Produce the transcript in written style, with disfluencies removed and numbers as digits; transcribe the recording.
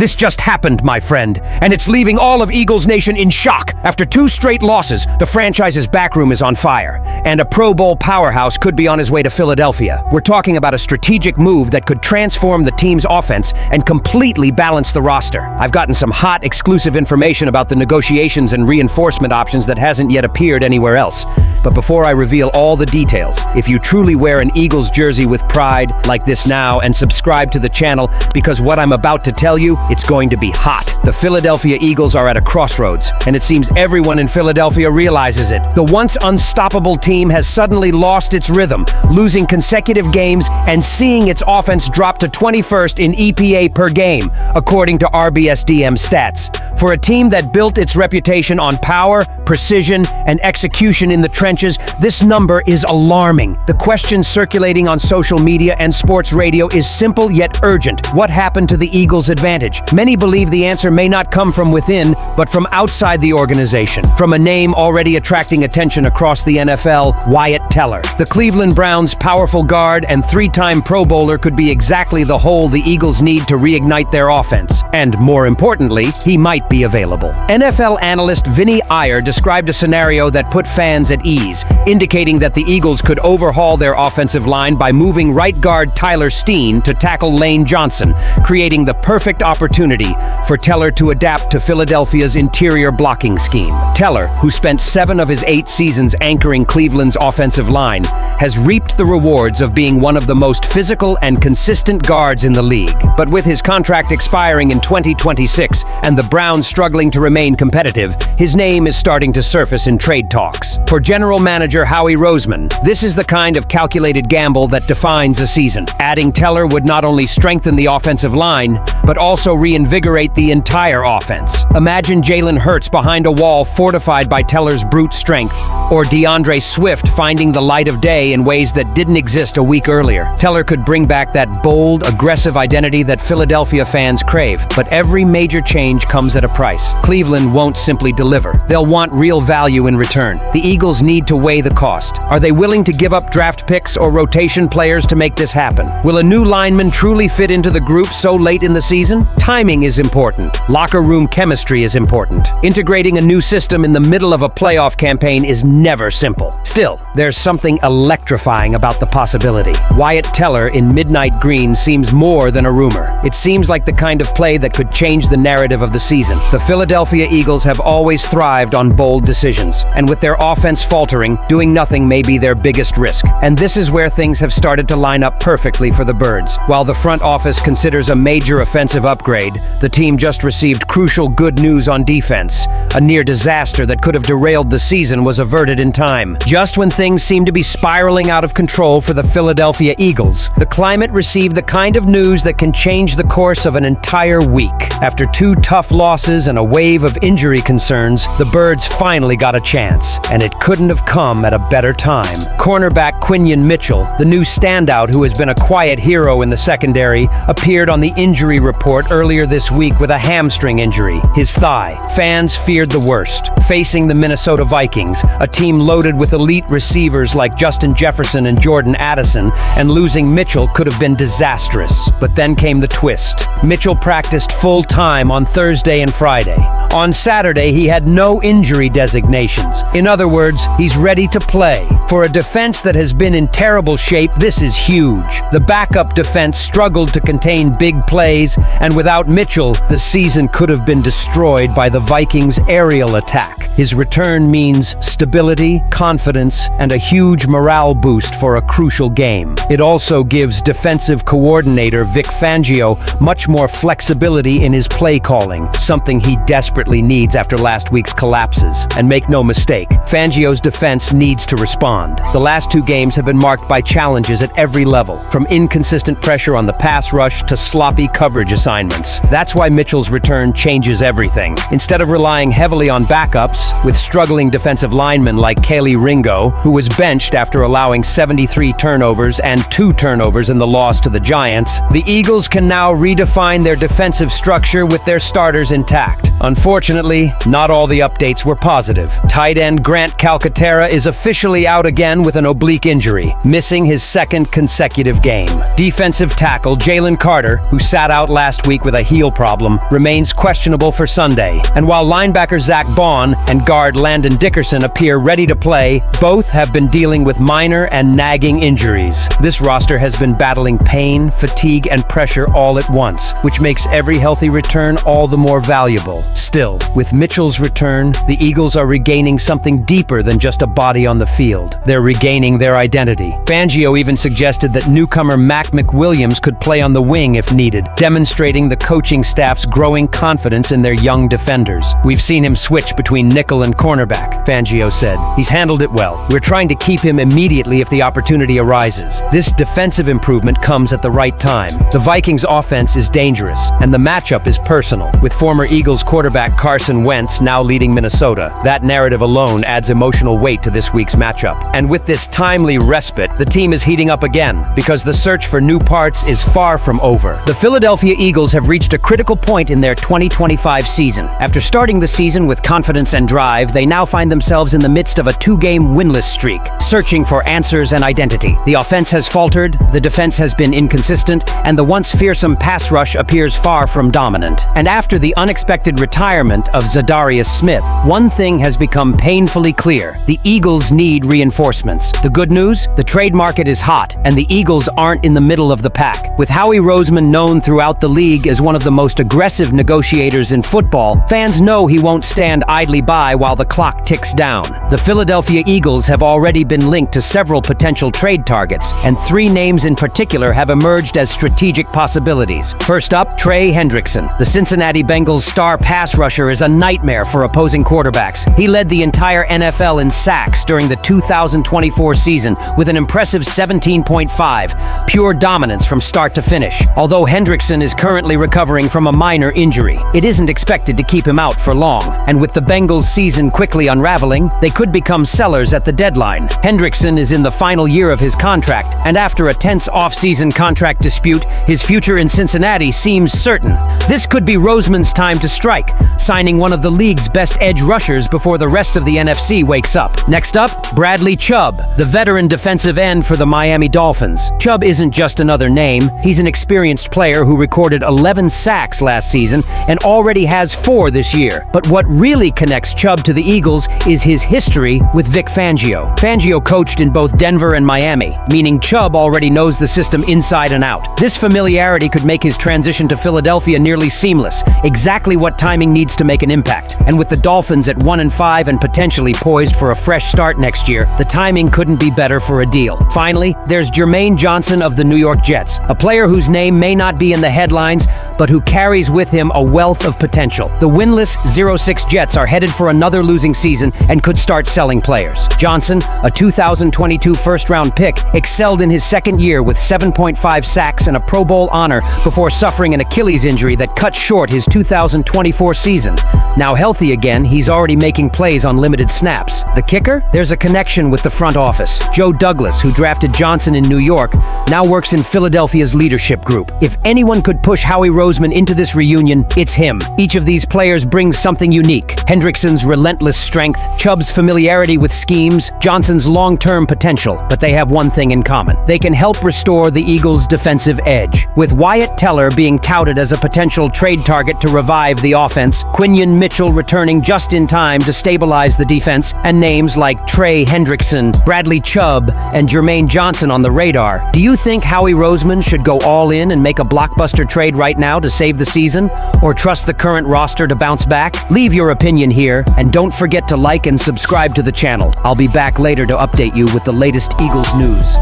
This just happened, my friend, and it's leaving all of Eagles Nation in shock. After 2 straight losses, the franchise's backroom is on fire, and a Pro Bowl powerhouse could be on his way to Philadelphia. We're talking about a strategic move that could transform the team's offense and completely balance the roster. I've gotten some hot, exclusive information about the negotiations and reinforcement options that hasn't yet appeared anywhere else. But before I reveal all the details, if you truly wear an Eagles jersey with pride, like this now, and subscribe to the channel, because what I'm about to tell you, it's going to be hot. The Philadelphia Eagles are at a crossroads, and it seems everyone in Philadelphia realizes it. The once unstoppable team has suddenly lost its rhythm, losing consecutive games and seeing its offense drop to 21st in EPA per game, according to RBSDM stats. For a team that built its reputation on power, precision, and execution in the trenches, this number is alarming. The question circulating on social media and sports radio is simple yet urgent. What happened to the Eagles' advantage? Many believe the answer may not come from within, but from outside the organization. From a name already attracting attention across the NFL, Wyatt Teller. The Cleveland Browns' powerful guard and 3-time Pro Bowler could be exactly the hole the Eagles need to reignite their offense. And more importantly, he might be available. NFL analyst Vinny Iyer described a scenario that put fans at ease, indicating that the Eagles could overhaul their offensive line by moving right guard Tyler Steen to tackle Lane Johnson, creating the perfect opportunity for Teller to adapt to Philadelphia's interior blocking scheme. Teller, who spent 7 of his 8 seasons anchoring Cleveland's offensive line, has reaped the rewards of being one of the most physical and consistent guards in the league. But with his contract expiring in 2026 and the Browns struggling to remain competitive, his name is starting to surface in trade talks. For general manager Howie Roseman, this is the kind of calculated gamble that defines a season. Adding Teller would not only strengthen the offensive line, but also reinvigorate the entire offense. Imagine Jalen Hurts behind a wall fortified by Teller's brute strength, or DeAndre Swift finding the light of day in ways that didn't exist a week earlier. Teller could bring back that bold, aggressive identity that Philadelphia fans crave, but every major change comes at a price. Cleveland won't simply deliver. They'll want real value in return. The Eagles need to weigh the cost. Are they willing to give up draft picks or rotation players to make this happen? Will a new lineman truly fit into the group so late in the season? Timing is important. Locker room chemistry is important. Integrating a new system in the middle of a playoff campaign is never simple. Still, there's something electrifying about the possibility. Wyatt Teller in midnight green seems more than a rumor. It seems like the kind of play that could change the narrative of the season. The Philadelphia Eagles have always thrived on bold decisions, and with their offense faltering, doing nothing may be their biggest risk. And this is where things have started to line up perfectly for the Birds. While the front office considers a major offensive upgrade, the team just received crucial good news on defense. A near disaster that could have derailed the season was averted in time. Just when things seemed to be spiraling out of control for the Philadelphia Eagles, the climate received the kind of news that can change the course of an entire week. After 2 tough losses and a wave of injury concerns, the Birds finally got a chance, and it couldn't have come at a better time. Cornerback Quinyon Mitchell, the new standout who has been a quiet hero in the secondary, appeared on the injury report earlier this week with a hamstring injury, his thigh. Fans feared the worst. Facing the Minnesota Vikings, a team loaded with elite receivers like Justin Jefferson and Jordan Addison, and losing Mitchell could have been disastrous. But then came the twist. Mitchell practiced full-time on Thursday and Friday. On Saturday, he had no injury designations. In other words, he's ready to play. For a defense that has been in terrible shape, this is huge. The backup defense struggled to contain big plays, and without Mitchell, the season could have been destroyed by the Vikings' aerial attack. His return means stability, confidence, and a huge morale boost for a crucial game. It also gives defensive coordinator Vic Fangio much more flexibility in his play calling, something he desperately needs after last week's collapses. And make no mistake, Fangio's defense needs to respond. The last 2 games have been marked by challenges at every level, from inconsistent pressure on the pass rush to sloppy coverage assignments. That's why Mitchell's return changes everything. Instead of relying heavily on backups, with struggling defensive linemen like Kaylee Ringo, who was benched after allowing 73 turnovers and 2 turnovers in the loss to the Giants, the Eagles can now redefine their defensive structure with their starters intact. Unfortunately, not all the updates were positive. Tight end Grant Calcaterra is officially out again with an oblique injury, missing his 2nd consecutive game. Defensive tackle Jalen Carter, who sat out last week with a heel problem, problem, remains questionable for Sunday. And while linebacker Zach Bond and guard Landon Dickerson appear ready to play, both have been dealing with minor and nagging injuries. This roster has been battling pain, fatigue, and pressure all at once, which makes every healthy return all the more valuable. Still, with Mitchell's return, the Eagles are regaining something deeper than just a body on the field. They're regaining their identity. Fangio even suggested that newcomer Mac McWilliams could play on the wing if needed, demonstrating the coaching staff's growing confidence in their young defenders. We've seen him switch between nickel and cornerback, Fangio said. He's handled it well. We're trying to keep him immediately if the opportunity arises. This defensive improvement comes at the right time. The Vikings' offense is dangerous, and the matchup is personal. With former Eagles quarterback Carson Wentz now leading Minnesota, that narrative alone adds emotional weight to this week's matchup. And with this timely respite, the team is heating up again, because the search for new parts is far from over. The Philadelphia Eagles have reached a critical point in their 2025 season. After starting the season with confidence and drive, they now find themselves in the midst of a two-game winless streak, searching for answers and identity. The offense has faltered, the defense has been inconsistent, and the once fearsome pass rush appears far from dominant. And after the unexpected retirement of Zadarius Smith, one thing has become painfully clear. The Eagles need reinforcements. The good news? The trade market is hot, and the Eagles aren't in the middle of the pack. With Howie Roseman known throughout the league as one of the most aggressive negotiators in football, fans know he won't stand idly by while the clock ticks down. The Philadelphia Eagles have already been linked to several potential trade targets, and three names in particular have emerged as strategic possibilities. First up, Trey Hendrickson. The Cincinnati Bengals star pass rusher is a nightmare for opposing quarterbacks. He led the entire NFL in sacks during the 2024 season with an impressive 17.5, pure dominance from start to finish. Although Hendrickson is currently recovering from a minor injury, it isn't expected to keep him out for long. And with the Bengals season quickly unraveling, they could become sellers at the deadline. Hendrickson is in the final year of his contract, and after a tense off-season contract dispute, his future in Cincinnati seems certain. This could be Roseman's time to strike, signing one of the league's best edge rushers before the rest of the NFC wakes up. Next up, Bradley Chubb, the veteran defensive end for the Miami Dolphins. Chubb isn't just another name. He's an experienced player who recorded 11 sacks last season and already has 4 this year. But what really connects Chubb to the Eagles is his history with Vic Fangio. Fangio coached in both Denver and Miami, meaning Chubb already knows the system inside and out. This familiarity could make his transition to Philadelphia nearly seamless, exactly what timing needs to make an impact. And with the Dolphins at 1-5 and potentially poised for a fresh start next year, the timing couldn't be better for a deal. Finally, there's Jermaine Johnson of the New York Jets, a player whose name may not be in the headlines, but who carries with him a wealth of potential. The winless 0-6 Jets are headed for another losing season and could start selling players. Johnson, a 2022 first-round pick, excelled in his second year with 7.5 sacks and a Pro Bowl honor before suffering an Achilles injury that cut short his 2024 season. Now healthy again, he's already making plays on limited snaps. The kicker? There's a connection with the front office. Joe Douglas, who drafted Johnson in New York, now works in Philadelphia's leadership group. If anyone could push Howie Roseman into this reunion, it's him. Each of these players brings something unique. Hendrickson's relentless strength, Chubb's familiarity with schemes, Johnson's long-term potential. But they have one thing in common. They can help restore the Eagles' defensive edge. With Wyatt Teller being touted as a potential trade target to revive the offense, Quinion Mitchell returning just in time to stabilize the defense, and names like Trey Hendrickson, Bradley Chubb, and Jermaine Johnson on the radar, do you think Howie Roseman should go all in and make a blockbuster trade right now to save the season? Or trust the current roster to bounce back? Leave your opinion here, and don't forget to like and subscribe to the channel. I'll be back later to update you with the latest Eagles news.